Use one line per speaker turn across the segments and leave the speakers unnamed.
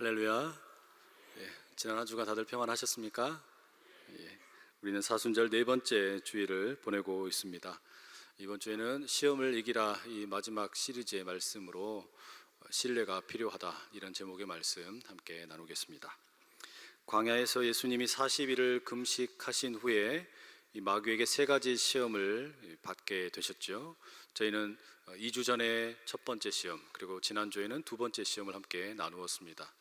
할렐루야. 지난 한 주간 다들 평안하셨습니까? 우리는 사순절 네 번째 주일을 보내고 있습니다. 이번 주에는 시험을 이기라, 이 마지막 시리즈의 말씀으로 신뢰가 필요하다, 이런 제목의 말씀 함께 나누겠습니다. 광야에서 예수님이 40일을 금식하신 후에 이 마귀에게 세 가지 시험을 받게 되셨죠. 저희는 2주 전에 첫 번째 시험, 그리고 지난주에는 두 번째 시험을 함께 나누었습니다.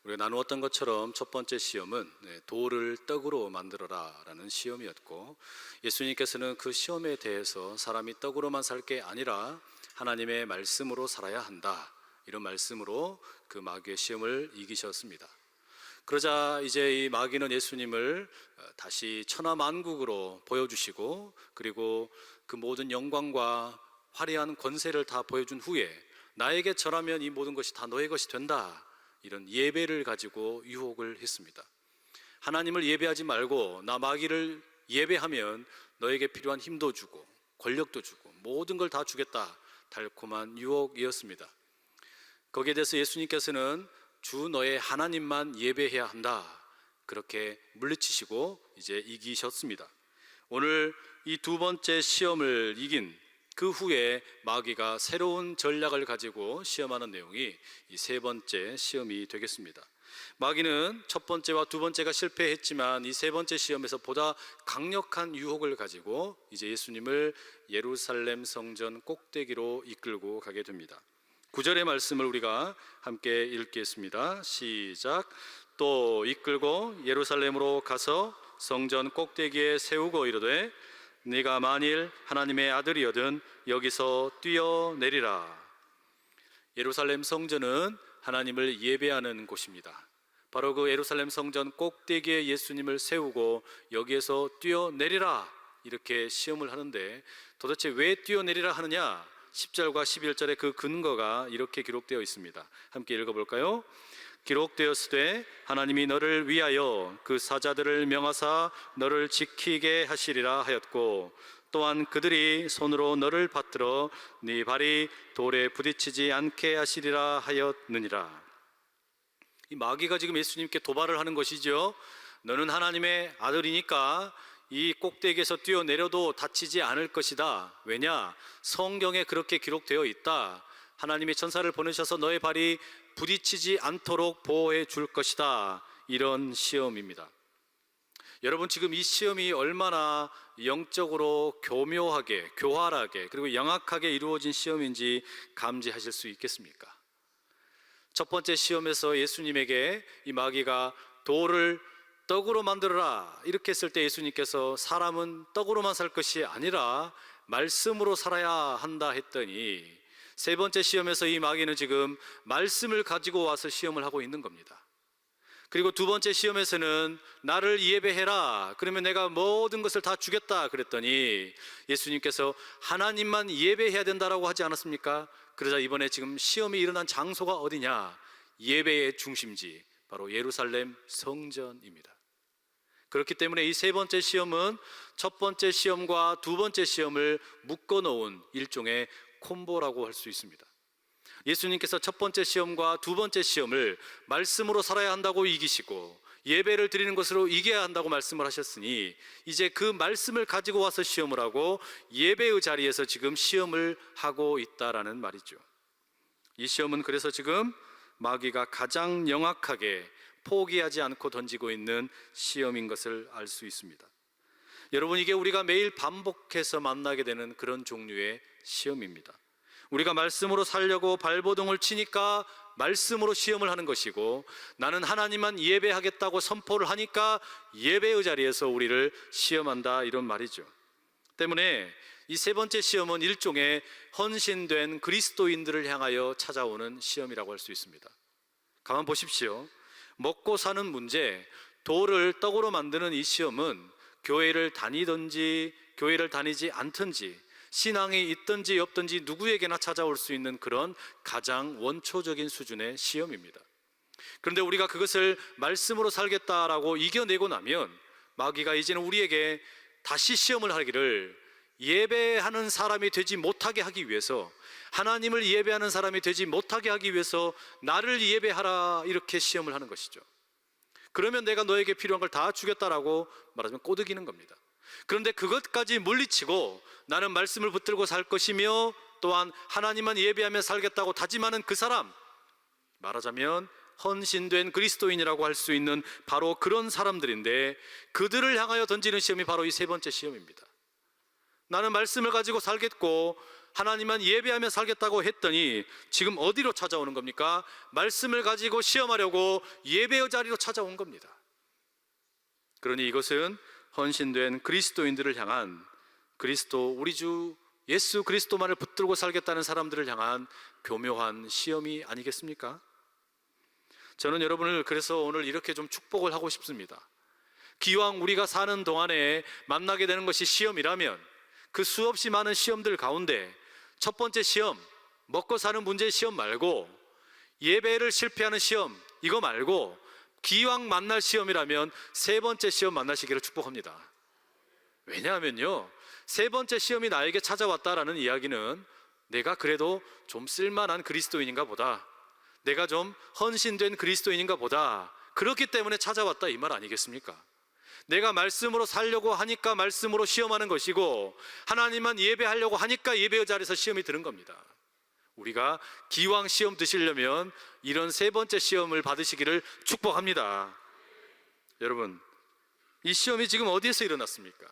우리가 나누었던 것처럼 첫 번째 시험은 돌을 떡으로 만들어라 라는 시험이었고, 예수님께서는 그 시험에 대해서 사람이 떡으로만 살 게 아니라 하나님의 말씀으로 살아야 한다, 이런 말씀으로 그 마귀의 시험을 이기셨습니다. 그러자 이제 이 마귀는 예수님을 다시 천하만국으로 보여주시고, 그리고 그 모든 영광과 화려한 권세를 다 보여준 후에 나에게 절하면 이 모든 것이 다 너의 것이 된다, 이런 예배를 가지고 유혹을 했습니다. 하나님을 예배하지 말고 나 마귀를 예배하면 너에게 필요한 힘도 주고 권력도 주고 모든 걸 다 주겠다, 달콤한 유혹이었습니다. 거기에 대해서 예수님께서는 주 너의 하나님만 예배해야 한다, 그렇게 물리치시고 이제 이기셨습니다. 오늘 이 두 번째 시험을 이긴 그 후에 마귀가 새로운 전략을 가지고 시험하는 내용이 이 세 번째 시험이 되겠습니다. 마귀는 첫 번째와 두 번째가 실패했지만 이 세 번째 시험에서 보다 강력한 유혹을 가지고 이제 예수님을 예루살렘 성전 꼭대기로 이끌고 가게 됩니다. 9절의 말씀을 우리가 함께 읽겠습니다. 시작. 또 이끌고 예루살렘으로 가서 성전 꼭대기에 세우고 이르되 네가 만일 하나님의 아들이거든 여기서 뛰어내리라. 예루살렘 성전은 하나님을 예배하는 곳입니다. 바로 그 예루살렘 성전 꼭대기에 예수님을 세우고 여기에서 뛰어내리라, 이렇게 시험을 하는데 도대체 왜 뛰어내리라 하느냐? 10절과 11절의 그 근거가 이렇게 기록되어 있습니다. 함께 읽어볼까요? 기록되었으되 하나님이 너를 위하여 그 사자들을 명하사 너를 지키게 하시리라 하였고, 또한 그들이 손으로 너를 받들어 네 발이 돌에 부딪히지 않게 하시리라 하였느니라. 이 마귀가 지금 예수님께 도발을 하는 것이죠. 너는 하나님의 아들이니까 이 꼭대기에서 뛰어내려도 다치지 않을 것이다. 왜냐? 성경에 그렇게 기록되어 있다. 하나님이 천사를 보내셔서 너의 발이 부딪히지 않도록 보호해 줄 것이다, 이런 시험입니다. 여러분, 지금 이 시험이 얼마나 영적으로 교묘하게, 교활하게, 그리고 영악하게 이루어진 시험인지 감지하실 수 있겠습니까? 첫 번째 시험에서 예수님에게 이 마귀가 돌을 떡으로 만들어라, 이렇게 했을 때 예수님께서 사람은 떡으로만 살 것이 아니라 말씀으로 살아야 한다 했더니, 세 번째 시험에서 이 마귀는 지금 말씀을 가지고 와서 시험을 하고 있는 겁니다. 그리고 두 번째 시험에서는 나를 예배해라, 그러면 내가 모든 것을 다 주겠다 그랬더니 예수님께서 하나님만 예배해야 된다라고 하지 않았습니까? 그러자 이번에 지금 시험이 일어난 장소가 어디냐? 예배의 중심지, 바로 예루살렘 성전입니다. 그렇기 때문에 이 세 번째 시험은 첫 번째 시험과 두 번째 시험을 묶어놓은 일종의 콤보라고 할 수 있습니다. 예수님께서 첫 번째 시험과 두 번째 시험을 말씀으로 살아야 한다고 이기시고 예배를 드리는 것으로 이겨야 한다고 말씀을 하셨으니, 이제 그 말씀을 가지고 와서 시험을 하고 예배의 자리에서 지금 시험을 하고 있다라는 말이죠. 이 시험은 그래서 지금 마귀가 가장 영악하게 포기하지 않고 던지고 있는 시험인 것을 알 수 있습니다. 여러분, 이게 우리가 매일 반복해서 만나게 되는 그런 종류의 시험입니다. 우리가 말씀으로 살려고 발버둥을 치니까 말씀으로 시험을 하는 것이고, 나는 하나님만 예배하겠다고 선포를 하니까 예배의 자리에서 우리를 시험한다, 이런 말이죠. 때문에 이 세 번째 시험은 일종의 헌신된 그리스도인들을 향하여 찾아오는 시험이라고 할 수 있습니다. 가만 보십시오. 먹고 사는 문제, 돌을 떡으로 만드는 이 시험은 교회를 다니든지 교회를 다니지 않든지 신앙이 있든지 없든지 누구에게나 찾아올 수 있는 그런 가장 원초적인 수준의 시험입니다. 그런데 우리가 그것을 말씀으로 살겠다라고 이겨내고 나면 마귀가 이제는 우리에게 다시 시험을 하기를, 예배하는 사람이 되지 못하게 하기 위해서 하나님을 예배하는 사람이 되지 못하게 하기 위해서 나를 예배하라, 이렇게 시험을 하는 것이죠. 그러면 내가 너에게 필요한 걸 다 주겠다라고 말하자면 꼬드기는 겁니다. 그런데 그것까지 물리치고 나는 말씀을 붙들고 살 것이며 또한 하나님만 예배하며 살겠다고 다짐하는 그 사람, 말하자면 헌신된 그리스도인이라고 할 수 있는 바로 그런 사람들인데, 그들을 향하여 던지는 시험이 바로 이 세 번째 시험입니다. 나는 말씀을 가지고 살겠고 하나님만 예배하며 살겠다고 했더니 지금 어디로 찾아오는 겁니까? 말씀을 가지고 시험하려고 예배의 자리로 찾아온 겁니다. 그러니 이것은 헌신된 그리스도인들을 향한, 그리스도 우리 주 예수 그리스도만을 붙들고 살겠다는 사람들을 향한 교묘한 시험이 아니겠습니까? 저는 여러분을 그래서 오늘 이렇게 좀 축복을 하고 싶습니다. 기왕 우리가 사는 동안에 만나게 되는 것이 시험이라면 그 수없이 많은 시험들 가운데 첫 번째 시험, 먹고 사는 문제의 시험 말고, 예배를 실패하는 시험 이거 말고, 기왕 만날 시험이라면 세 번째 시험 만나시기를 축복합니다. 왜냐하면요, 세 번째 시험이 나에게 찾아왔다라는 이야기는 내가 그래도 좀 쓸만한 그리스도인인가 보다, 내가 좀 헌신된 그리스도인인가 보다, 그렇기 때문에 찾아왔다 이 말 아니겠습니까? 내가 말씀으로 살려고 하니까 말씀으로 시험하는 것이고, 하나님만 예배하려고 하니까 예배의 자리에서 시험이 드는 겁니다. 우리가 기왕 시험 드시려면 이런 세 번째 시험을 받으시기를 축복합니다. 여러분, 이 시험이 지금 어디에서 일어났습니까?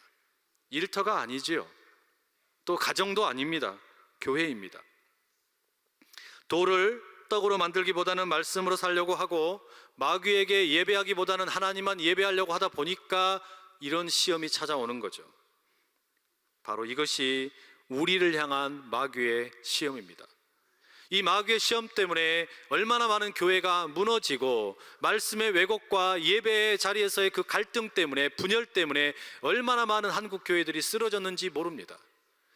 일터가 아니지요. 또 가정도 아닙니다. 교회입니다. 돌을 떡으로 만들기보다는 말씀으로 살려고 하고, 마귀에게 예배하기보다는 하나님만 예배하려고 하다 보니까 이런 시험이 찾아오는 거죠. 바로 이것이 우리를 향한 마귀의 시험입니다. 이 마귀의 시험 때문에 얼마나 많은 교회가 무너지고, 말씀의 왜곡과 예배의 자리에서의 그 갈등 때문에, 분열 때문에 얼마나 많은 한국 교회들이 쓰러졌는지 모릅니다.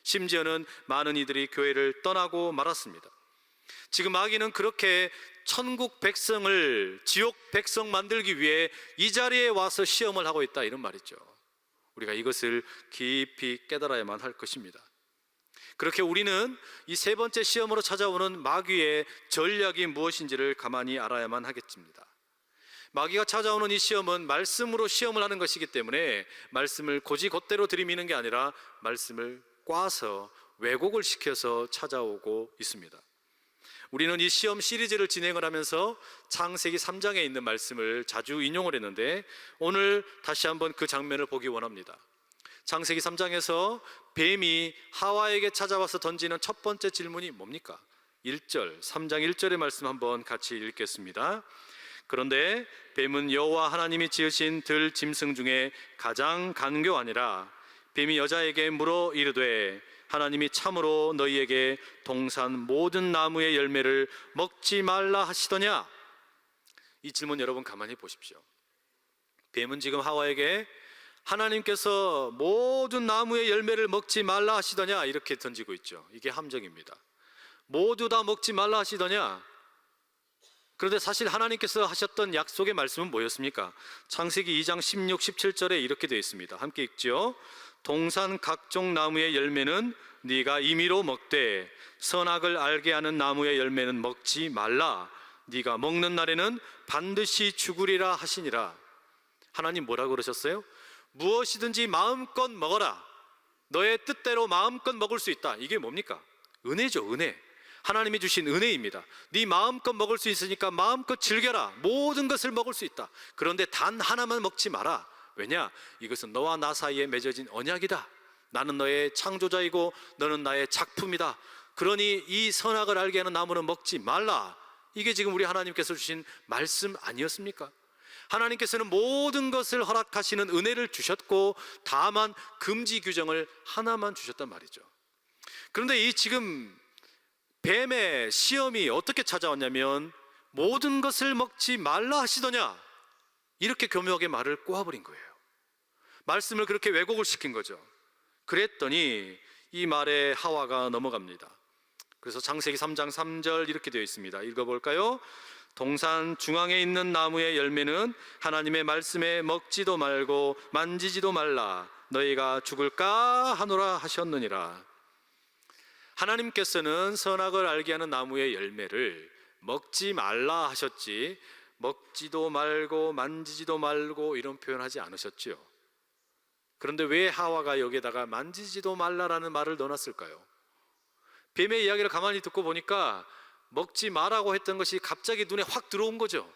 심지어는 많은 이들이 교회를 떠나고 말았습니다. 지금 마귀는 그렇게 천국 백성을 지옥 백성 만들기 위해 이 자리에 와서 시험을 하고 있다, 이런 말이죠. 우리가 이것을 깊이 깨달아야만 할 것입니다. 그렇게 우리는 이 세 번째 시험으로 찾아오는 마귀의 전략이 무엇인지를 가만히 알아야만 하겠습니다. 마귀가 찾아오는 이 시험은 말씀으로 시험을 하는 것이기 때문에 말씀을 곧이곧대로 들이미는 게 아니라 말씀을 꽈서 왜곡을 시켜서 찾아오고 있습니다. 우리는 이 시험 시리즈를 진행을 하면서 창세기 3장에 있는 말씀을 자주 인용을 했는데, 오늘 다시 한번 그 장면을 보기 원합니다. 창세기 3장에서 뱀이 하와에게 찾아와서 던지는 첫 번째 질문이 뭡니까? 1절, 3장 1절의 말씀 한번 같이 읽겠습니다. 그런데 뱀은 여호와 하나님이 지으신 들 짐승 중에 가장 간교하니라. 뱀이 여자에게 물어 이르되 하나님이 참으로 너희에게 동산 모든 나무의 열매를 먹지 말라 하시더냐? 이 질문 여러분 가만히 보십시오. 뱀은 지금 하와에게 하나님께서 모든 나무의 열매를 먹지 말라 하시더냐, 이렇게 던지고 있죠. 이게 함정입니다. 모두 다 먹지 말라 하시더냐? 그런데 사실 하나님께서 하셨던 약속의 말씀은 뭐였습니까? 창세기 2장 16, 17절에 이렇게 되어 있습니다. 함께 읽죠. 동산 각종 나무의 열매는 네가 임의로 먹되 선악을 알게 하는 나무의 열매는 먹지 말라. 네가 먹는 날에는 반드시 죽으리라 하시니라. 하나님 뭐라고 그러셨어요? 무엇이든지 마음껏 먹어라. 너의 뜻대로 마음껏 먹을 수 있다. 이게 뭡니까? 은혜죠, 은혜. 하나님이 주신 은혜입니다. 네 마음껏 먹을 수 있으니까 마음껏 즐겨라. 모든 것을 먹을 수 있다. 그런데 단 하나만 먹지 마라. 왜냐? 이것은 너와 나 사이에 맺어진 언약이다. 나는 너의 창조자이고 너는 나의 작품이다. 그러니 이 선악을 알게 하는 나무는 먹지 말라. 이게 지금 우리 하나님께서 주신 말씀 아니었습니까? 하나님께서는 모든 것을 허락하시는 은혜를 주셨고, 다만 금지 규정을 하나만 주셨단 말이죠. 그런데 이 지금 뱀의 시험이 어떻게 찾아왔냐면, 모든 것을 먹지 말라 하시더냐, 이렇게 교묘하게 말을 꼬아버린 거예요. 말씀을 그렇게 왜곡을 시킨 거죠. 그랬더니 이 말에 하와가 넘어갑니다. 그래서 창세기 3장 3절 이렇게 되어 있습니다. 읽어볼까요? 동산 중앙에 있는 나무의 열매는 하나님의 말씀에 먹지도 말고 만지지도 말라. 너희가 죽을까 하노라 하셨느니라. 하나님께서는 선악을 알게 하는 나무의 열매를 먹지 말라 하셨지 먹지도 말고 만지지도 말고 이런 표현하지 않으셨지요. 그런데 왜 하와가 여기에다가 만지지도 말라라는 말을 넣어놨을까요? 뱀의 이야기를 가만히 듣고 보니까 먹지 마라고 했던 것이 갑자기 눈에 확 들어온 거죠.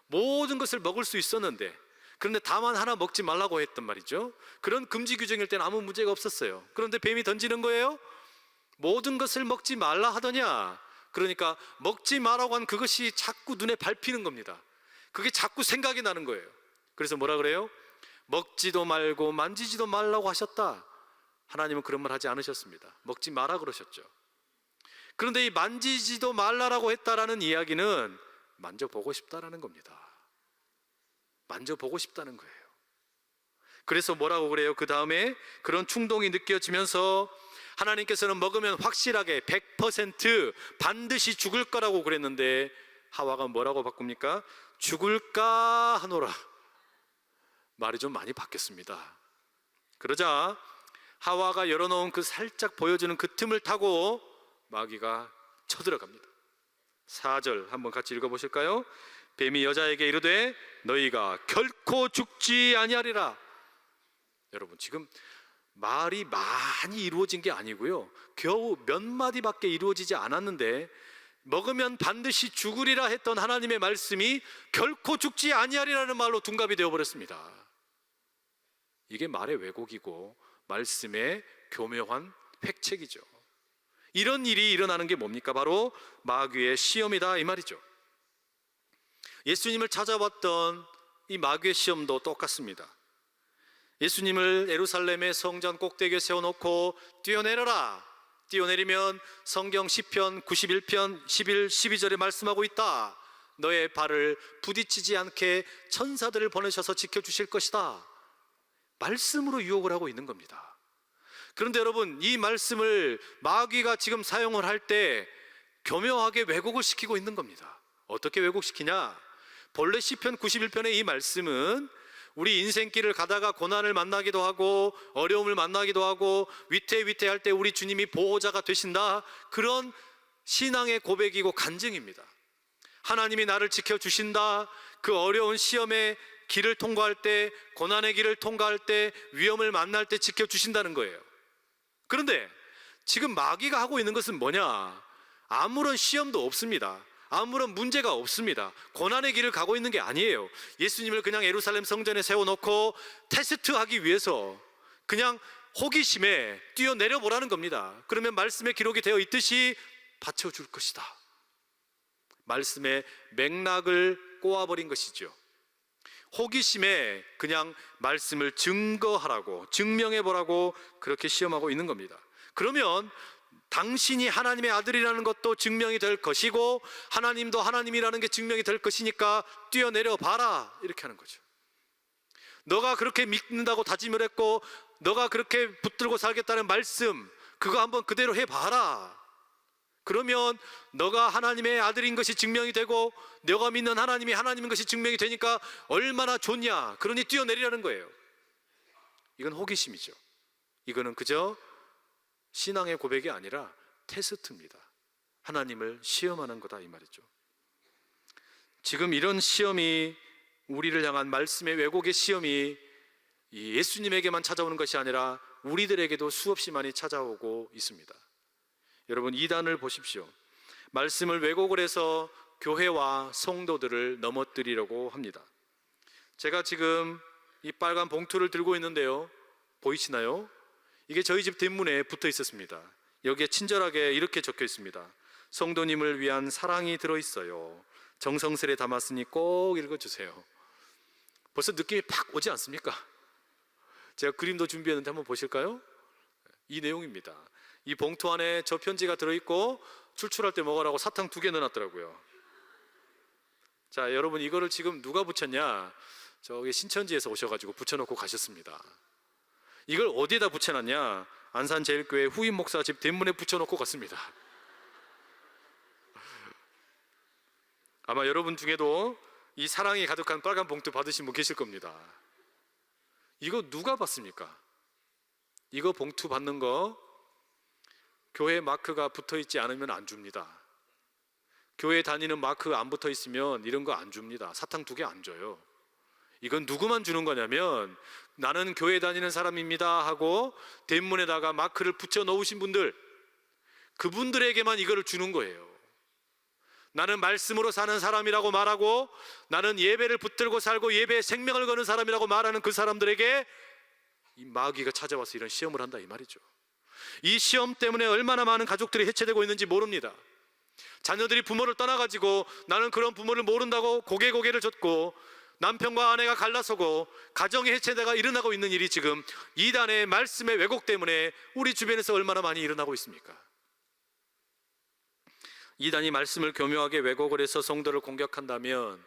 모든 것을 먹을 수 있었는데, 그런데 다만 하나 먹지 말라고 했단 말이죠. 그런 금지 규정일 때는 아무 문제가 없었어요. 그런데 뱀이 던지는 거예요. 모든 것을 먹지 말라 하더냐. 그러니까 먹지 마라고 한 그것이 자꾸 눈에 밟히는 겁니다. 그게 자꾸 생각이 나는 거예요. 그래서 뭐라 그래요? 먹지도 말고 만지지도 말라고 하셨다. 하나님은 그런 말 하지 않으셨습니다. 먹지 마라 그러셨죠. 그런데 이 만지지도 말라라고 했다라는 이야기는 만져보고 싶다라는 겁니다. 만져보고 싶다는 거예요. 그래서 뭐라고 그래요? 그 다음에 그런 충동이 느껴지면서 하나님께서는 먹으면 확실하게 100% 반드시 죽을 거라고 그랬는데 하와가 뭐라고 바꿉니까? 죽을까 하노라. 말이 좀 많이 바뀌었습니다. 그러자 하와가 열어놓은 그 살짝 보여주는 그 틈을 타고 마귀가 쳐들어갑니다. 4절 한번 같이 읽어보실까요? 뱀이 여자에게 이르되 너희가 결코 죽지 아니하리라. 여러분, 지금 말이 많이 이루어진 게 아니고요, 겨우 몇 마디밖에 이루어지지 않았는데 먹으면 반드시 죽으리라 했던 하나님의 말씀이 결코 죽지 아니하리라는 말로 둔갑이 되어버렸습니다. 이게 말의 왜곡이고 말씀의 교묘한 획책이죠. 이런 일이 일어나는 게 뭡니까? 바로 마귀의 시험이다 이 말이죠. 예수님을 찾아왔던 이 마귀의 시험도 똑같습니다. 예수님을 예루살렘의 성전 꼭대기에 세워놓고 뛰어내려라. 뛰어내리면 성경 시편 91편 11, 12절에 말씀하고 있다. 너의 발을 부딪히지 않게 천사들을 보내셔서 지켜주실 것이다. 말씀으로 유혹을 하고 있는 겁니다. 그런데 여러분, 이 말씀을 마귀가 지금 사용을 할 때 교묘하게 왜곡을 시키고 있는 겁니다. 어떻게 왜곡시키냐? 본래 시편 91편의 이 말씀은 우리 인생길을 가다가 고난을 만나기도 하고 어려움을 만나기도 하고 위태위태할 때 우리 주님이 보호자가 되신다, 그런 신앙의 고백이고 간증입니다. 하나님이 나를 지켜주신다. 그 어려운 시험의 길을 통과할 때, 고난의 길을 통과할 때, 위험을 만날 때 지켜주신다는 거예요. 그런데 지금 마귀가 하고 있는 것은 뭐냐? 아무런 시험도 없습니다. 아무런 문제가 없습니다. 고난의 길을 가고 있는 게 아니에요. 예수님을 그냥 예루살렘 성전에 세워놓고 테스트하기 위해서 그냥 호기심에 뛰어내려 보라는 겁니다. 그러면 말씀에 기록이 되어 있듯이 받쳐줄 것이다. 말씀의 맥락을 꼬아버린 것이죠. 호기심에 그냥 말씀을 증거하라고, 증명해보라고 그렇게 시험하고 있는 겁니다. 그러면 당신이 하나님의 아들이라는 것도 증명이 될 것이고 하나님도 하나님이라는 게 증명이 될 것이니까 뛰어내려 봐라, 이렇게 하는 거죠. 너가 그렇게 믿는다고 다짐을 했고 너가 그렇게 붙들고 살겠다는 말씀, 그거 한번 그대로 해봐라. 그러면 너가 하나님의 아들인 것이 증명이 되고 너가 믿는 하나님이 하나님인 것이 증명이 되니까 얼마나 좋냐. 그러니 뛰어내리라는 거예요. 이건 호기심이죠. 이거는 그저 신앙의 고백이 아니라 테스트입니다. 하나님을 시험하는 거다 이 말이죠. 지금 이런 시험이, 우리를 향한 말씀의 왜곡의 시험이 예수님에게만 찾아오는 것이 아니라 우리들에게도 수없이 많이 찾아오고 있습니다. 여러분, 이단을 보십시오. 말씀을 왜곡을 해서 교회와 성도들을 넘어뜨리려고 합니다. 제가 지금 이 빨간 봉투를 들고 있는데요, 보이시나요? 이게 저희 집 뒷문에 붙어 있었습니다. 여기에 친절하게 이렇게 적혀 있습니다. 성도님을 위한 사랑이 들어있어요. 정성스레 담았으니 꼭 읽어주세요. 벌써 느낌이 팍 오지 않습니까? 제가 그림도 준비했는데 한번 보실까요? 이 내용입니다. 이 봉투 안에 저 편지가 들어있고 출출할 때 먹으라고 사탕 2개 넣어놨더라고요. 자, 여러분, 이거를 지금 누가 붙였냐? 저기 신천지에서 오셔가지고 붙여놓고 가셨습니다. 이걸 어디에다 붙여놨냐? 안산제일교회 후임 목사 집 뒷문에 붙여놓고 갔습니다. 아마 여러분 중에도 이 사랑이 가득한 빨간 봉투 받으신 분 계실 겁니다. 이거 누가 받습니까? 이거 봉투 받는 거 교회 마크가 붙어 있지 않으면 안 줍니다. 교회 다니는 마크 안 붙어 있으면 이런 거 안 줍니다. 사탕 2개 안 줘요. 이건 누구만 주는 거냐면 나는 교회 다니는 사람입니다 하고 대문에다가 마크를 붙여 놓으신 분들, 그분들에게만 이거를 주는 거예요. 나는 말씀으로 사는 사람이라고 말하고 나는 예배를 붙들고 살고 예배에 생명을 거는 사람이라고 말하는 그 사람들에게 이 마귀가 찾아와서 이런 시험을 한다 이 말이죠. 이 시험 때문에 얼마나 많은 가족들이 해체되고 있는지 모릅니다. 자녀들이 부모를 떠나가지고 나는 그런 부모를 모른다고 고개를 젓고 남편과 아내가 갈라서고 가정의 해체가 일어나고 있는 일이 지금 이단의 말씀의 왜곡 때문에 우리 주변에서 얼마나 많이 일어나고 있습니까? 이단이 말씀을 교묘하게 왜곡을 해서 성도를 공격한다면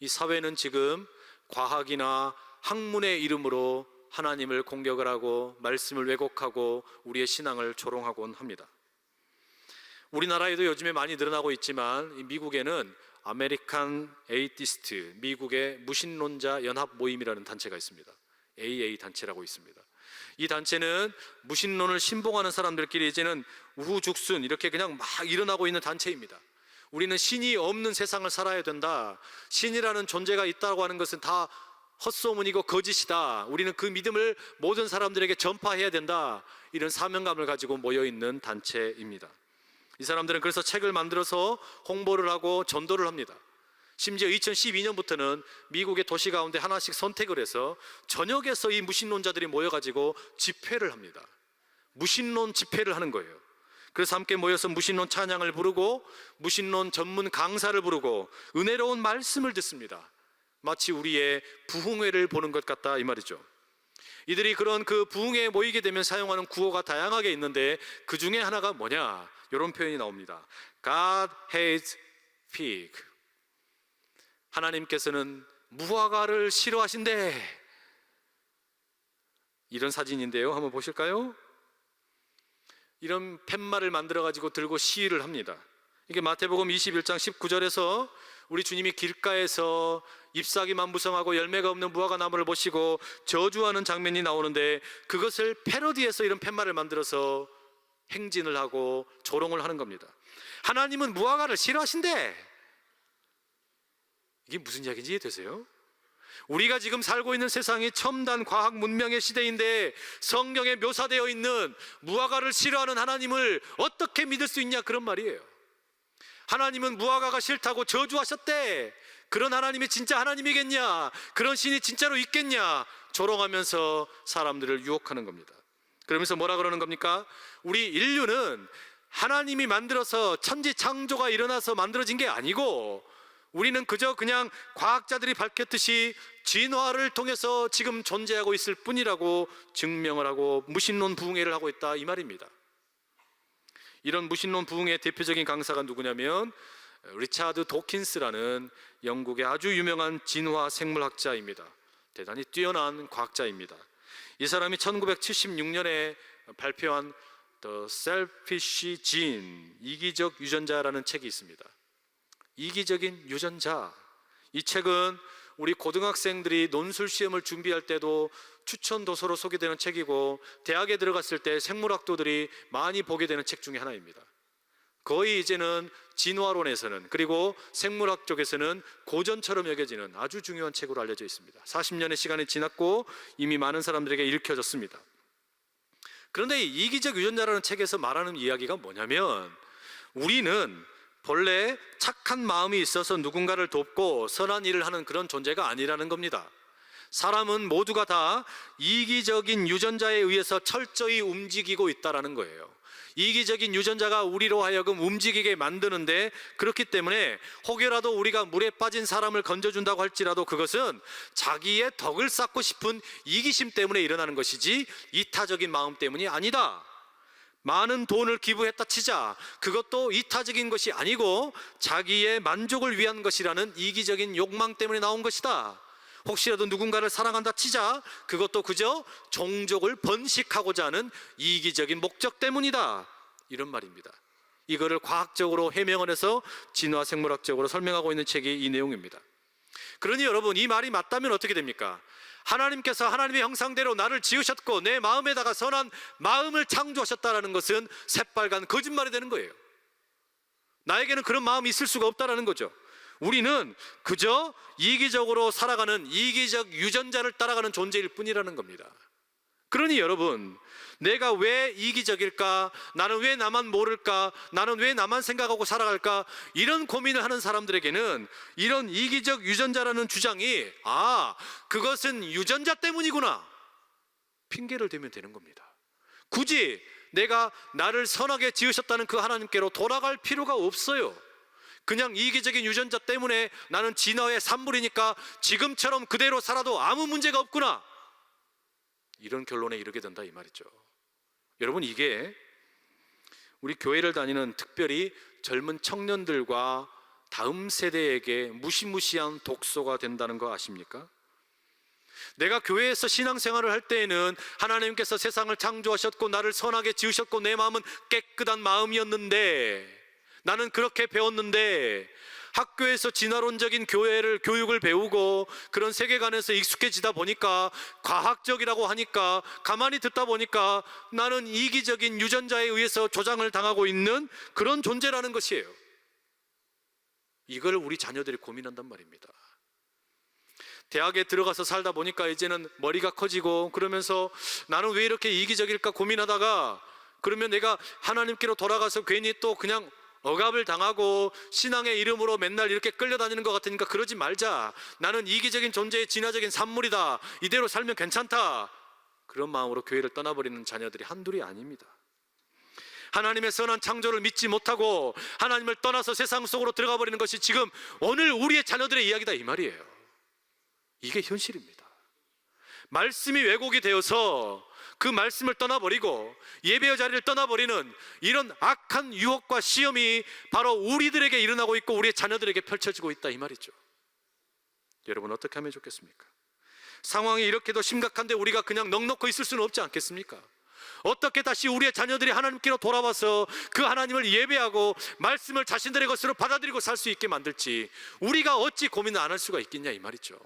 이 사회는 지금 과학이나 학문의 이름으로 하나님을 공격을 하고 말씀을 왜곡하고 우리의 신앙을 조롱하곤 합니다. 우리나라에도 요즘에 많이 늘어나고 있지만 미국에는 아메리칸 에이티스트, 미국의 무신론자 연합 모임이라는 단체가 있습니다. AA 단체라고 있습니다. 이 단체는 무신론을 신봉하는 사람들끼리 이제는 우후죽순 이렇게 그냥 막 일어나고 있는 단체입니다. 우리는 신이 없는 세상을 살아야 된다. 신이라는 존재가 있다고 하는 것은 다 헛소문이고 거짓이다. 우리는 그 믿음을 모든 사람들에게 전파해야 된다. 이런 사명감을 가지고 모여있는 단체입니다. 이 사람들은 그래서 책을 만들어서 홍보를 하고 전도를 합니다. 심지어 2012년부터는 미국의 도시 가운데 하나씩 선택을 해서 전역에서 이 무신론자들이 모여가지고 집회를 합니다. 무신론 집회를 하는 거예요. 그래서 함께 모여서 무신론 찬양을 부르고 무신론 전문 강사를 부르고 은혜로운 말씀을 듣습니다. 마치 우리의 부흥회를 보는 것 같다 이 말이죠. 이들이 그런 그 부흥회에 모이게 되면 사용하는 구호가 다양하게 있는데 그 중에 하나가 뭐냐? 이런 표현이 나옵니다. God hates pig. 하나님께서는 무화과를 싫어하신대. 이런 사진인데요, 한번 보실까요? 이런 팻말을 만들어 가지고 들고 시위를 합니다. 이게 마태복음 21장 19절에서 우리 주님이 길가에서 잎사귀만 무성하고 열매가 없는 무화과 나무를 보시고 저주하는 장면이 나오는데 그것을 패러디해서 이런 팻말을 만들어서 행진을 하고 조롱을 하는 겁니다. 하나님은 무화과를 싫어하신대. 이게 무슨 이야기인지 이해되세요? 우리가 지금 살고 있는 세상이 첨단 과학 문명의 시대인데 성경에 묘사되어 있는 무화과를 싫어하는 하나님을 어떻게 믿을 수 있냐 그런 말이에요. 하나님은 무화과가 싫다고 저주하셨대. 그런 하나님이 진짜 하나님이겠냐? 그런 신이 진짜로 있겠냐? 조롱하면서 사람들을 유혹하는 겁니다. 그러면서 뭐라 그러는 겁니까? 우리 인류는 하나님이 만들어서 천지 창조가 일어나서 만들어진 게 아니고 우리는 그저 그냥 과학자들이 밝혔듯이 진화를 통해서 지금 존재하고 있을 뿐이라고 증명을 하고 무신론 부흥회를 하고 있다 이 말입니다. 이런 무신론 부흥회의 대표적인 강사가 누구냐면 리차드 도킨스라는 영국의 아주 유명한 진화 생물학자입니다. 대단히 뛰어난 과학자입니다. 이 사람이 1976년에 발표한 The Selfish Gene, 이기적 유전자라는 책이 있습니다. 이기적인 유전자. 이 책은 우리 고등학생들이 논술 시험을 준비할 때도 추천 도서로 소개되는 책이고 대학에 들어갔을 때 생물학도들이 많이 보게 되는 책 중에 하나입니다. 거의 이제는 진화론에서는 그리고 생물학 쪽에서는 고전처럼 여겨지는 아주 중요한 책으로 알려져 있습니다. 40년의 시간이 지났고 이미 많은 사람들에게 읽혀졌습니다. 그런데 이 이기적 유전자라는 책에서 말하는 이야기가 뭐냐면 우리는 본래 착한 마음이 있어서 누군가를 돕고 선한 일을 하는 그런 존재가 아니라는 겁니다. 사람은 모두가 다 이기적인 유전자에 의해서 철저히 움직이고 있다는 거예요. 이기적인 유전자가 우리로 하여금 움직이게 만드는데 그렇기 때문에 혹여라도 우리가 물에 빠진 사람을 건져준다고 할지라도 그것은 자기의 덕을 쌓고 싶은 이기심 때문에 일어나는 것이지 이타적인 마음 때문이 아니다. 많은 돈을 기부했다 치자 그것도 이타적인 것이 아니고 자기의 만족을 위한 것이라는 이기적인 욕망 때문에 나온 것이다. 혹시라도 누군가를 사랑한다 치자 그것도 그저 종족을 번식하고자 하는 이기적인 목적 때문이다. 이런 말입니다. 이거를 과학적으로 해명을 해서 진화생물학적으로 설명하고 있는 책이 이 내용입니다.
그러니 여러분, 이 말이 맞다면 어떻게 됩니까? 하나님께서 하나님의 형상대로 나를 지으셨고 내 마음에다가 선한 마음을 창조하셨다는 것은 새빨간 거짓말이 되는 거예요. 나에게는 그런 마음이 있을 수가 없다는 거죠. 우리는 그저 이기적으로 살아가는 이기적 유전자를 따라가는 존재일 뿐이라는 겁니다. 그러니 여러분, 내가 왜 이기적일까? 나는 왜 나만 모를까? 나는 왜 나만 생각하고 살아갈까? 이런 고민을 하는 사람들에게는 이런 이기적 유전자라는 주장이 그것은 유전자 때문이구나, 핑계를 대면 되는 겁니다. 굳이 내가 나를 선하게 지으셨다는 그 하나님께로 돌아갈 필요가 없어요. 그냥 이기적인 유전자 때문에 나는 진화의 산물이니까 지금처럼 그대로 살아도 아무 문제가 없구나, 이런 결론에 이르게 된다 이 말이죠. 여러분, 이게 우리 교회를 다니는 특별히 젊은 청년들과 다음 세대에게 무시무시한 독소가 된다는 거 아십니까? 내가 교회에서 신앙생활을 할 때에는 하나님께서 세상을 창조하셨고 나를 선하게 지으셨고 내 마음은 깨끗한 마음이었는데, 나는 그렇게 배웠는데, 학교에서 진화론적인 교육을 배우고 그런 세계관에서 익숙해지다 보니까, 과학적이라고 하니까 가만히 듣다 보니까 나는 이기적인 유전자에 의해서 조장을 당하고 있는 그런 존재라는 것이에요. 이걸 우리 자녀들이 고민한단 말입니다. 대학에 들어가서 살다 보니까 이제는 머리가 커지고 그러면서 나는 왜 이렇게 이기적일까 고민하다가, 그러면 내가 하나님께로 돌아가서 괜히 또 그냥 억압을 당하고 신앙의 이름으로 맨날 이렇게 끌려다니는 것 같으니까 그러지 말자, 나는 이기적인 존재의 진화적인 산물이다, 이대로 살면 괜찮다, 그런 마음으로 교회를 떠나버리는 자녀들이 한둘이 아닙니다. 하나님의 선한 창조를 믿지 못하고 하나님을 떠나서 세상 속으로 들어가 버리는 것이 지금 오늘 우리의 자녀들의 이야기다 이 말이에요. 이게 현실입니다. 말씀이 왜곡이 되어서 그 말씀을 떠나버리고 예배의 자리를 떠나버리는 이런 악한 유혹과 시험이 바로 우리들에게 일어나고 있고 우리의 자녀들에게 펼쳐지고 있다 이 말이죠. 여러분, 어떻게 하면 좋겠습니까? 상황이 이렇게도 심각한데 우리가 그냥 넋놓고 있을 수는 없지 않겠습니까? 어떻게 다시 우리의 자녀들이 하나님께로 돌아와서 그 하나님을 예배하고 말씀을 자신들의 것으로 받아들이고 살 수 있게 만들지 우리가 어찌 고민을 안 할 수가 있겠냐 이 말이죠.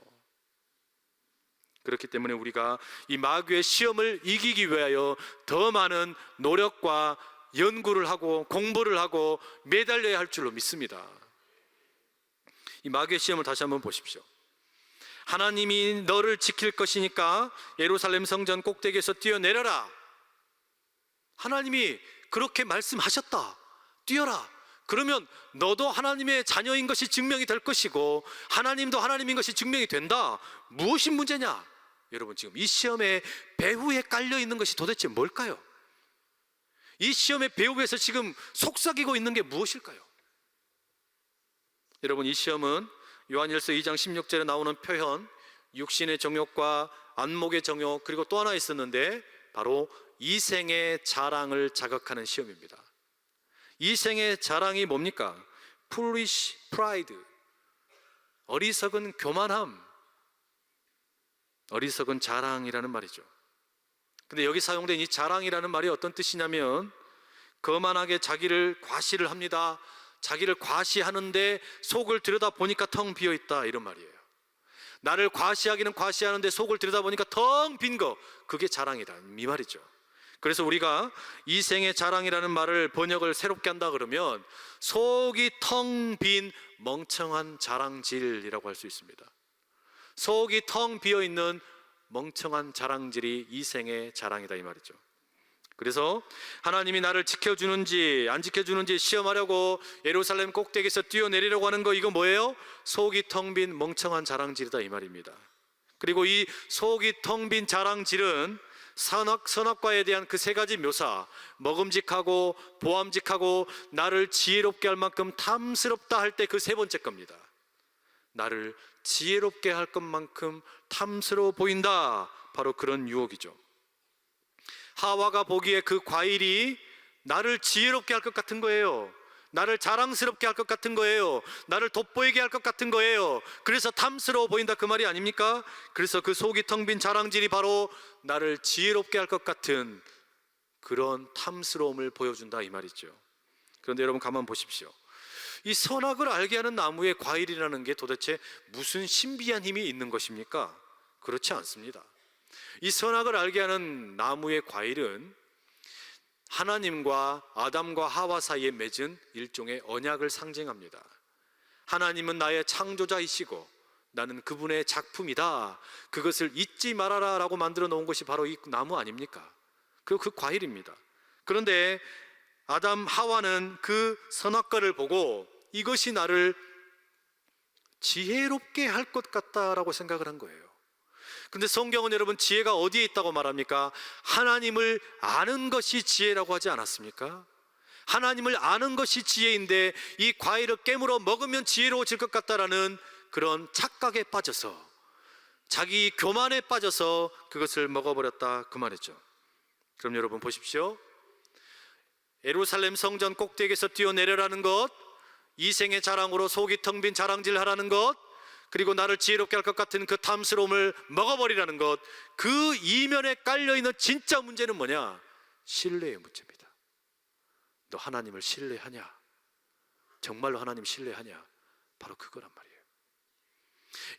그렇기 때문에 우리가 이 마귀의 시험을 이기기 위하여 더 많은 노력과 연구를 하고 공부를 하고 매달려야 할 줄로 믿습니다. 이 마귀의 시험을 다시 한번 보십시오. 하나님이 너를 지킬 것이니까 예루살렘 성전 꼭대기에서 뛰어내려라. 하나님이 그렇게 말씀하셨다. 뛰어라. 그러면 너도 하나님의 자녀인 것이 증명이 될 것이고 하나님도 하나님인 것이 증명이 된다. 무엇이 문제냐? 여러분, 지금 이 시험의 배후에 깔려 있는 것이 도대체 뭘까요? 이 시험의 배후에서 지금 속삭이고 있는 게 무엇일까요? 여러분, 이 시험은 요한일서 2장 16절에 나오는 표현, 육신의 정욕과 안목의 정욕, 그리고 또 하나 있었는데 바로 이생의 자랑을 자극하는 시험입니다. 이생의 자랑이 뭡니까? foolish pride, 어리석은 교만함, 어리석은 자랑이라는 말이죠. 근데 여기 사용된 이 자랑이라는 말이 어떤 뜻이냐면 거만하게 자기를 과시를 합니다. 자기를 과시하는데 속을 들여다보니까 텅 비어있다, 이런 말이에요. 나를 과시하기는 과시하는데 속을 들여다보니까 텅 빈 거, 그게 자랑이다 이 말이죠. 그래서 우리가 이생의 자랑이라는 말을 번역을 새롭게 한다 그러면 속이 텅 빈 멍청한 자랑질이라고 할 수 있습니다. 속이 텅 비어있는 멍청한 자랑질이 이생의 자랑이다 이 말이죠. 그래서 하나님이 나를 지켜주는지 안 지켜주는지 시험하려고 예루살렘 꼭대기에서 뛰어내리려고 하는 거, 이거 뭐예요? 속이 텅 빈 멍청한 자랑질이다 이 말입니다. 그리고 이 속이 텅 빈 자랑질은 선악과에 대한 그 세 가지 묘사, 먹음직하고 보암직하고 나를 지혜롭게 할 만큼 탐스럽다 할 때 그 세 번째 겁니다. 나를 지혜롭게 할 것만큼 탐스러워 보인다, 바로 그런 유혹이죠. 하와가 보기에 그 과일이 나를 지혜롭게 할 것 같은 거예요. 나를 자랑스럽게 할 것 같은 거예요. 나를 돋보이게 할 것 같은 거예요. 그래서 탐스러워 보인다 그 말이 아닙니까? 그래서 그 속이 텅 빈 자랑질이 바로 나를 지혜롭게 할 것 같은 그런 탐스러움을 보여준다 이 말이죠. 그런데 여러분, 가만 보십시오. 이 선악을 알게 하는 나무의 과일이라는 게 도대체 무슨 신비한 힘이 있는 것입니까? 그렇지 않습니다. 이 선악을 알게 하는 나무의 과일은 하나님과 아담과 하와 사이에 맺은 일종의 언약을 상징합니다. 하나님은 나의 창조자이시고 나는 그분의 작품이다, 그것을 잊지 말아라 라고 만들어 놓은 것이 바로 이 나무 아닙니까? 그 과일입니다. 그런데 아담 하와는 그 선악과를 보고 이것이 나를 지혜롭게 할 것 같다라고 생각을 한 거예요. 근데 성경은 여러분 지혜가 어디에 있다고 말합니까? 하나님을 아는 것이 지혜라고 하지 않았습니까? 하나님을 아는 것이 지혜인데 이 과일을 깨물어 먹으면 지혜로워질 것 같다라는 그런 착각에 빠져서, 자기 교만에 빠져서 그것을 먹어버렸다 그 말이죠. 그럼 여러분 보십시오. 예루살렘 성전 꼭대기에서 뛰어내려라는 것, 이생의 자랑으로 속이 텅 빈 자랑질하라는 것, 그리고 나를 지혜롭게 할 것 같은 그 탐스러움을 먹어버리라는 것, 그 이면에 깔려있는 진짜 문제는 뭐냐? 신뢰의 문제입니다. 너 하나님을 신뢰하냐? 정말로 하나님 신뢰하냐? 바로 그거란 말이에요.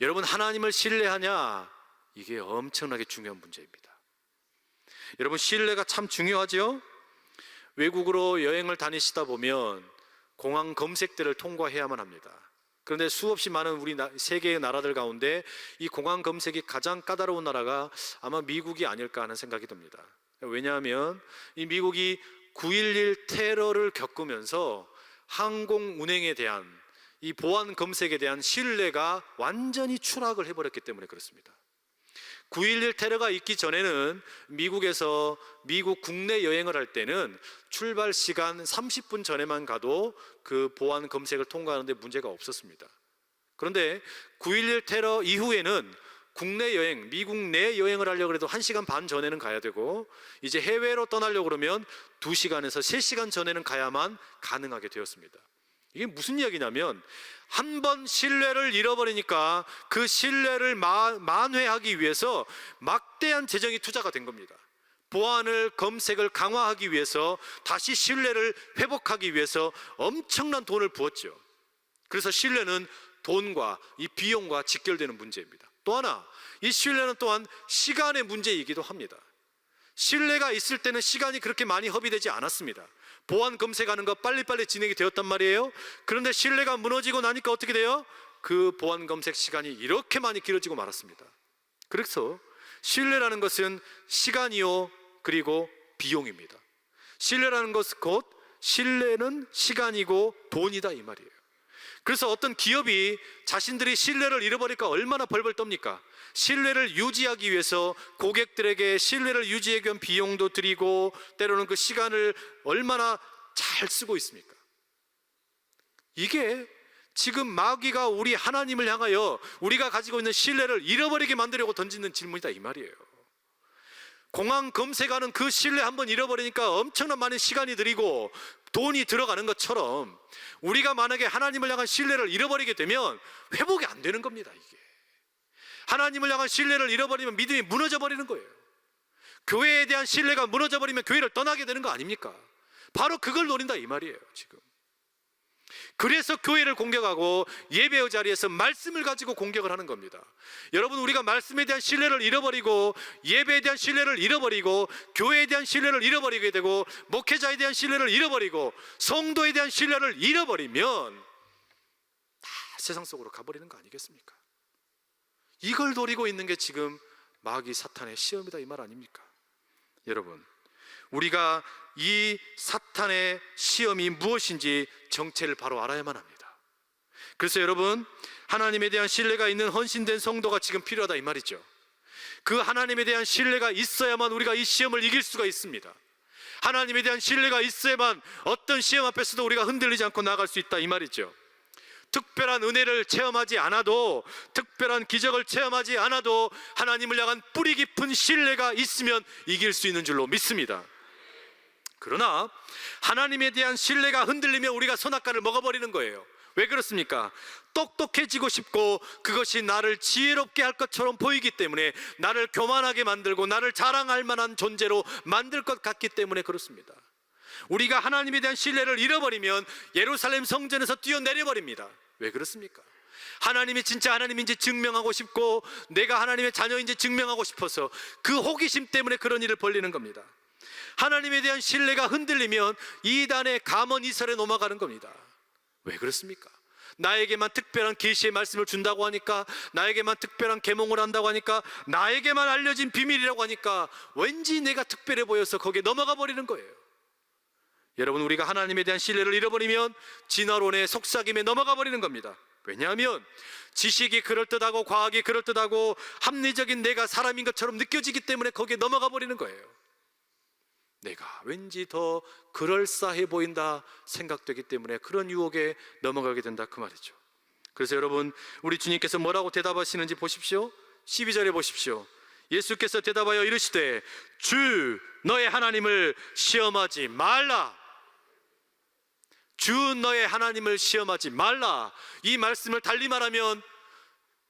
여러분, 하나님을 신뢰하냐? 이게 엄청나게 중요한 문제입니다. 여러분, 신뢰가 참 중요하죠? 외국으로 여행을 다니시다 보면 공항 검색대를 통과해야만 합니다. 그런데 수없이 많은 우리 세계의 나라들 가운데 이 공항 검색이 가장 까다로운 나라가 아마 미국이 아닐까 하는 생각이 듭니다. 왜냐하면 이 미국이 9.11 테러를 겪으면서 항공 운행에 대한 이 보안 검색에 대한 신뢰가 완전히 추락을 해버렸기 때문에 그렇습니다. 9.11 테러가 있기 전에는 미국에서 미국 국내 여행을 할 때는 출발 시간 30분 전에만 가도 그 보안 검색을 통과하는데 문제가 없었습니다. 그런데 9.11 테러 이후에는 국내 여행, 미국 내 여행을 하려고 해도 1시간 반 전에는 가야 되고, 이제 해외로 떠나려고 그러면 2시간에서 3시간 전에는 가야만 가능하게 되었습니다. 이게 무슨 이야기냐면, 한 번 신뢰를 잃어버리니까 그 신뢰를 만회하기 위해서 막대한 재정이 투자가 된 겁니다. 보안을, 검색을 강화하기 위해서, 다시 신뢰를 회복하기 위해서 엄청난 돈을 부었죠. 그래서 신뢰는 돈과 이 비용과 직결되는 문제입니다. 또 하나, 이 신뢰는 또한 시간의 문제이기도 합니다. 신뢰가 있을 때는 시간이 그렇게 많이 허비되지 않았습니다. 보안 검색하는 거 빨리빨리 진행이 되었단 말이에요. 그런데 신뢰가 무너지고 나니까 어떻게 돼요? 그 보안 검색 시간이 이렇게 많이 길어지고 말았습니다. 그래서 신뢰라는 것은 시간이요, 그리고 비용입니다. 신뢰라는 것은 곧 신뢰는 시간이고 돈이다 이 말이에요. 그래서 어떤 기업이 자신들이 신뢰를 잃어버릴까 얼마나 벌벌 떱니까? 신뢰를 유지하기 위해서 고객들에게 신뢰를 유지하기 위한 비용도 드리고, 때로는 그 시간을 얼마나 잘 쓰고 있습니까? 이게 지금 마귀가 우리 하나님을 향하여 우리가 가지고 있는 신뢰를 잃어버리게 만들려고 던지는 질문이다 이 말이에요. 공항 검색하는 그 신뢰 한번 잃어버리니까 엄청난 많은 시간이 들이고 돈이 들어가는 것처럼, 우리가 만약에 하나님을 향한 신뢰를 잃어버리게 되면 회복이 안 되는 겁니다. 이게 하나님을 향한 신뢰를 잃어버리면 믿음이 무너져 버리는 거예요. 교회에 대한 신뢰가 무너져 버리면 교회를 떠나게 되는 거 아닙니까? 바로 그걸 노린다 이 말이에요 지금. 그래서 교회를 공격하고 예배의 자리에서 말씀을 가지고 공격을 하는 겁니다. 여러분, 우리가 말씀에 대한 신뢰를 잃어버리고, 예배에 대한 신뢰를 잃어버리고, 교회에 대한 신뢰를 잃어버리게 되고, 목회자에 대한 신뢰를 잃어버리고, 성도에 대한 신뢰를 잃어버리면 다 세상 속으로 가버리는 거 아니겠습니까? 이걸 노리고 있는 게 지금 마귀 사탄의 시험이다 이 말 아닙니까? 여러분, 우리가 이 사탄의 시험이 무엇인지 정체를 바로 알아야만 합니다. 그래서 여러분, 하나님에 대한 신뢰가 있는 헌신된 성도가 지금 필요하다 이 말이죠. 그 하나님에 대한 신뢰가 있어야만 우리가 이 시험을 이길 수가 있습니다. 하나님에 대한 신뢰가 있어야만 어떤 시험 앞에서도 우리가 흔들리지 않고 나아갈 수 있다 이 말이죠. 특별한 은혜를 체험하지 않아도, 특별한 기적을 체험하지 않아도 하나님을 향한 뿌리 깊은 신뢰가 있으면 이길 수 있는 줄로 믿습니다. 그러나 하나님에 대한 신뢰가 흔들리면 우리가 선악과를 먹어버리는 거예요. 왜 그렇습니까? 똑똑해지고 싶고, 그것이 나를 지혜롭게 할 것처럼 보이기 때문에, 나를 교만하게 만들고 나를 자랑할 만한 존재로 만들 것 같기 때문에 그렇습니다. 우리가 하나님에 대한 신뢰를 잃어버리면 예루살렘 성전에서 뛰어내려 버립니다. 왜 그렇습니까? 하나님이 진짜 하나님인지 증명하고 싶고 내가 하나님의 자녀인지 증명하고 싶어서 그 호기심 때문에 그런 일을 벌리는 겁니다. 하나님에 대한 신뢰가 흔들리면 이단의 감언 이설에 넘어가는 겁니다. 왜 그렇습니까? 나에게만 특별한 계시의 말씀을 준다고 하니까, 나에게만 특별한 계몽을 한다고 하니까, 나에게만 알려진 비밀이라고 하니까 왠지 내가 특별해 보여서 거기에 넘어가 버리는 거예요. 여러분, 우리가 하나님에 대한 신뢰를 잃어버리면 진화론의 속삭임에 넘어가 버리는 겁니다. 왜냐하면 지식이 그럴듯하고 과학이 그럴듯하고 합리적인 내가 사람인 것처럼 느껴지기 때문에 거기에 넘어가 버리는 거예요. 내가 왠지 더 그럴싸해 보인다 생각되기 때문에 그런 유혹에 넘어가게 된다, 그 말이죠. 그래서 여러분, 우리 주님께서 뭐라고 대답하시는지 보십시오. 12절에 보십시오. 예수께서 대답하여 이르시되 주 너의 하나님을 시험하지 말라. 주 너의 하나님을 시험하지 말라. 이 말씀을 달리 말하면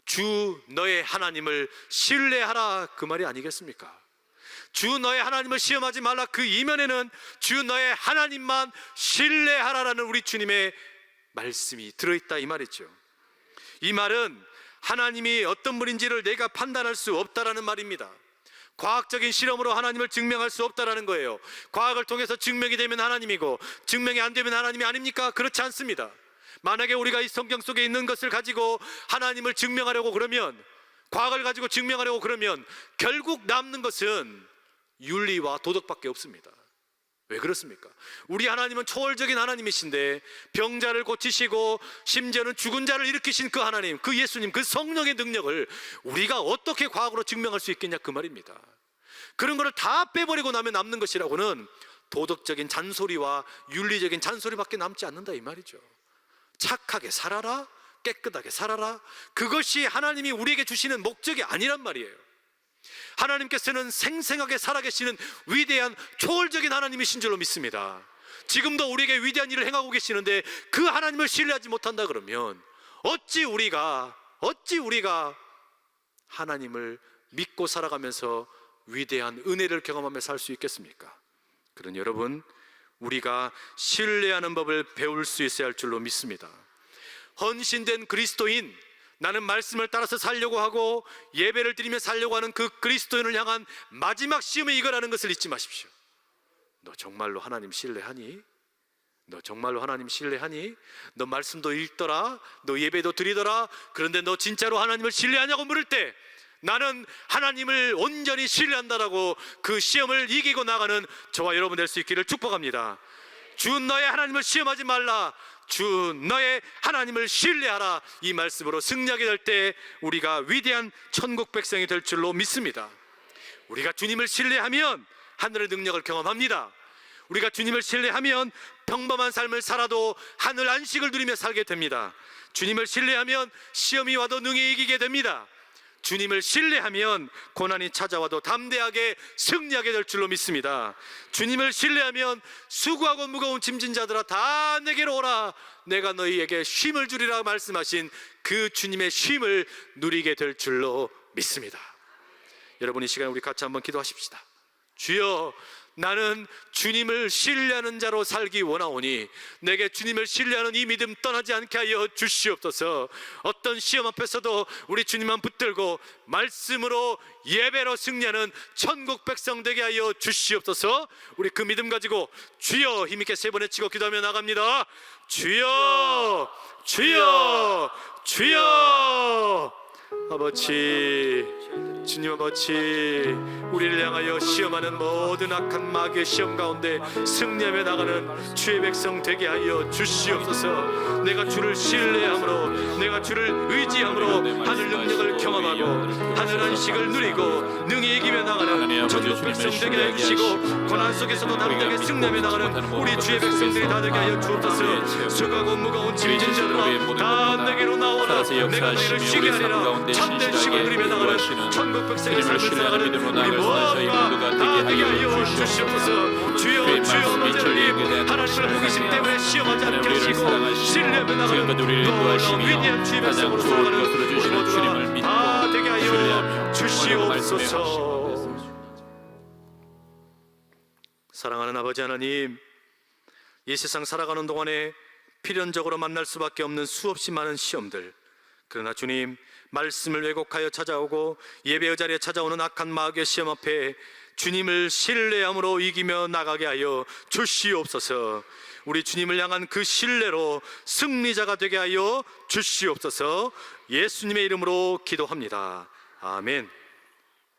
주 너의 하나님을 신뢰하라, 그 말이 아니겠습니까? 주 너의 하나님을 시험하지 말라, 그 이면에는 주 너의 하나님만 신뢰하라라는 우리 주님의 말씀이 들어있다, 이 말이죠. 이 말은 하나님이 어떤 분인지를 내가 판단할 수 없다라는 말입니다. 과학적인 실험으로 하나님을 증명할 수 없다라는 거예요. 과학을 통해서 증명이 되면 하나님이고 증명이 안 되면 하나님이 아닙니까? 그렇지 않습니다. 만약에 우리가 이 성경 속에 있는 것을 가지고 하나님을 증명하려고 그러면, 과학을 가지고 증명하려고 그러면 결국 남는 것은 윤리와 도덕밖에 없습니다. 왜 그렇습니까? 우리 하나님은 초월적인 하나님이신데 병자를 고치시고 심지어는 죽은 자를 일으키신 그 하나님, 그 예수님, 그 성령의 능력을 우리가 어떻게 과학으로 증명할 수 있겠냐, 그 말입니다. 그런 거를 다 빼버리고 나면 남는 것이라고는 도덕적인 잔소리와 윤리적인 잔소리밖에 남지 않는다, 이 말이죠. 착하게 살아라, 깨끗하게 살아라, 그것이 하나님이 우리에게 주시는 목적이 아니란 말이에요. 하나님께서는 생생하게 살아계시는 위대한 초월적인 하나님이신 줄로 믿습니다. 지금도 우리에게 위대한 일을 행하고 계시는데 그 하나님을 신뢰하지 못한다 그러면 어찌 우리가 하나님을 믿고 살아가면서 위대한 은혜를 경험하며 살 수 있겠습니까? 그러니 여러분, 우리가 신뢰하는 법을 배울 수 있어야 할 줄로 믿습니다. 헌신된 그리스도인, 나는 말씀을 따라서 살려고 하고 예배를 드리며 살려고 하는 그 그리스도인을 향한 마지막 시험이 이거라는 것을 잊지 마십시오. 너 정말로 하나님 신뢰하니? 너 정말로 하나님 신뢰하니? 너 말씀도 읽더라, 너 예배도 드리더라, 그런데 너 진짜로 하나님을 신뢰하냐고 물을 때 나는 하나님을 온전히 신뢰한다라고 그 시험을 이기고 나가는 저와 여러분 될 수 있기를 축복합니다. 주 너의 하나님을 시험하지 말라, 주 너의 하나님을 신뢰하라, 이 말씀으로 승리하게 될 때 우리가 위대한 천국 백성이 될 줄로 믿습니다. 우리가 주님을 신뢰하면 하늘의 능력을 경험합니다. 우리가 주님을 신뢰하면 평범한 삶을 살아도 하늘 안식을 누리며 살게 됩니다. 주님을 신뢰하면 시험이 와도 능히 이기게 됩니다. 주님을 신뢰하면 고난이 찾아와도 담대하게 승리하게 될 줄로 믿습니다. 주님을 신뢰하면 수고하고 무거운 짐진 자들아 다 내게로 오라, 내가 너희에게 쉼을 주리라 말씀하신 그 주님의 쉼을 누리게 될 줄로 믿습니다. 여러분, 이 시간에 우리 같이 한번 기도하십시다. 주여, 나는 주님을 신뢰하는 자로 살기 원하오니 내게 주님을 신뢰하는 이 믿음 떠나지 않게 하여 주시옵소서. 어떤 시험 앞에서도 우리 주님만 붙들고 말씀으로 예배로 승리하는 천국 백성 되게 하여 주시옵소서. 우리 그 믿음 가지고 주여 힘있게 세 번 외치고 기도하며 나갑니다. 주여, 주여, 주여. 아버지, 주님 아버지, 우리를 향하여 시험하는 모든 악한 마귀의 시험 가운데 승리하며 나가는 주의 백성 되게 하여 주시옵소서. 내가 주를 신뢰함으로, 내가 주를 의지함으로 하늘 능력을 경험하고 하늘 안식을 누리고 능히 이기며 나가는 천국 백성 되게 하여 주시고 고난 속에서도 담대하게 승리하며 나가는 우리 주의 백성들이 다 되게 하여 주옵소서. 수고하고 무거운 짐진 자들아 다 내게로 나오라, 내가 너희를 쉬게 하리라. 참된 쉼을 누리며 나가는 천국 백성의 삶을 살아가는 우리 모두가 다 되게 하여 주시옵소서. 주여, 주여, 너희들이 하나님을 호기심 때문에 시험하지 않게 하시고 신뢰하며 나가는 놀라운 위대한 주의 백성으로 살아가는 우리 모두가 다 되게 하여 주시옵소서. 사랑하는 아버지 하나님, 이 세상 살아가는 동안에 필연적으로 만날 수밖에 없는 수없이 많은 시험들, 그러나 주님, 말씀을 왜곡하여 찾아오고 예배의 자리에 찾아오는 악한 마귀의 시험 앞에 주님을 신뢰함으로 이기며 나가게 하여 주시옵소서. 우리 주님을 향한 그 신뢰로 승리자가 되게 하여 주시옵소서. 예수님의 이름으로 기도합니다. 아멘.